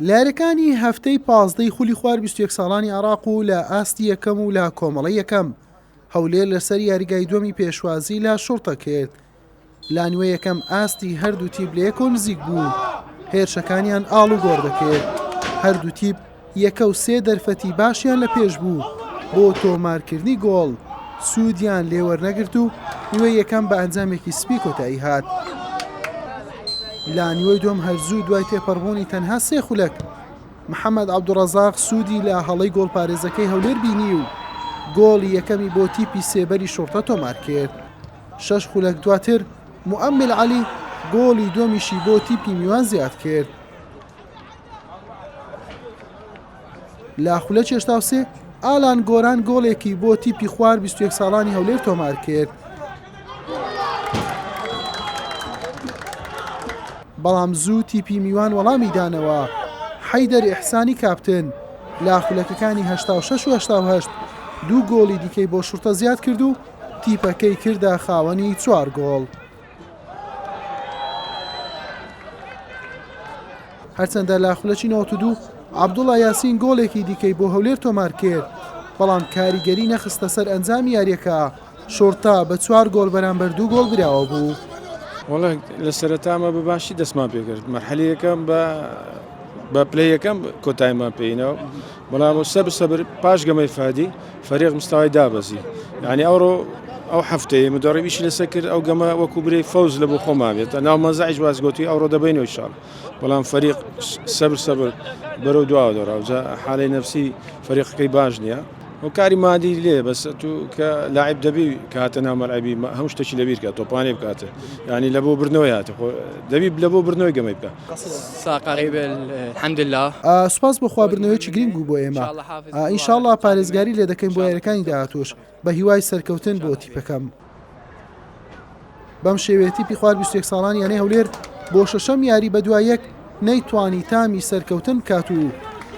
لارەکانی هەفتەی پازدەی خولی خوار 21 ساڵانی عێراق و لە ئاستی یەکەم و لە کۆمەڵی یەکەم هەولێر لەسەر یاریگای دووەمی پێشوازی لە شوڕتە کرد. لانوێ یەکەم ئاستی هەردوو تیب لە یەکۆ نزیک بوو، هێرشەکانیان ئاڵ و گۆڕ دەکرد. هەردوو تیب یەکە و سێ دەرفەتی باشیان لە پێش بوو بۆ تۆمارکردنی گۆڵ، سوودیان لێوەرنەگرت و نیوەی یەکەم بە ئەنجامێکی سپی کۆتایی هات. لە نیوەی دوم هەرزوو دوای تێپەڕبوونی تەنها سێ خولەک محەممەد عەبدوڕەزاق سوودی لە هەڵەی گۆڵپارێزەکەی هەولێر بینی و گۆڵی یەکەمی بۆ تیپی سێبەری شوڕتە تۆمار کرد. 6 خولەک دواتر موئەمل عەلی گۆڵی دووەمیشی بۆ تیپی میوان زیاد کرد. لە خولەکی 83 ئالان گۆران گۆڵێکی بۆ تیپی خوار 21 ساڵانی هەولێر تۆمار کرد. بەڵام زوو تیپی میوان وەڵامی دانەوە. حەیدەر ئیحسانی کاپتن لە خولەکەکانی 86 و 88 دوو گۆڵی دیکەی بۆ شوڕتە زیاد کرد و تیپەکەی کردە خاوەنی 4 گۆڵ. هەرچەندە لە خولەکی 92 عەبدوڵڵا یاسین گۆڵێکی دیکەی بۆ هەولێر تۆمار کرد، بەڵام کاریگەری نەخستە سەر ئەنجامی یاریەکە. شوڕتە بە 4 گۆڵ بەرامبەر 2 گۆڵ براوە بوو. وڵا لە سەرەتامە بەباشی دەستمان پێکرد، مەرحەلەیەکەم بە پلەیەکەم کۆتاییمان پێینەوە، بەڵام سەبر پاش گەمەی فادی فەریق مستەوای دابەزی، یعنی ئەو هەفتەیە مدەڕیبیشی لەسەر کرد، ئەو گەمە وەکو برەی فەوز لە بۆ خۆمان بێت ناو مەزاعیش وازگۆتی ئەوڕۆ دەبینەوە ئینشاڵڵا، بەڵام فەریق سەبر بەرەو دواوە دەڕاوجا حاڵەی نەفسی فەریقەکەی باش نییە و کاری مادی لێ بەس تو کە لاعب دەبی کە هاتە ناو مەلعەبی هەموو شتێکی لەبیر بکات، تۆپانێ بکاتە، یعنی لە بۆ برنەوەی هاتە دەبی لە بۆ برنەوەی گەمەی بکات. الحەمدلله سوپاس بۆ خواردنەوەیکی گرنگ بوو بۆ ئێمە. ئینشاڵڵا پارێزگاری لێ دەکەین بۆ یاریەکانی داهاتووش بە هیوای سەرکەوتن بۆ تیپەکەم. بەم شێوەیە تیپی خوار 21 ساڵانی یانەی هەولێر بۆ شەشەم یاری بە دوایەک نەیتوانی تامی سەرکەوتن بکات و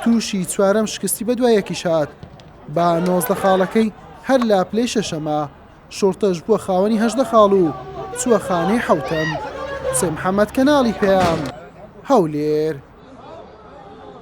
تووشی چوارەم شکستی بە دوایەکیش هات. بە 19 خاڵەکەی هەر لە پلەی شەشەمە شوڕتەش بووە خاوەنی 18 خاڵ و چووە خانەی حەوتەم. حوسێن محەممەد کەناڵی پێیام هەولێر.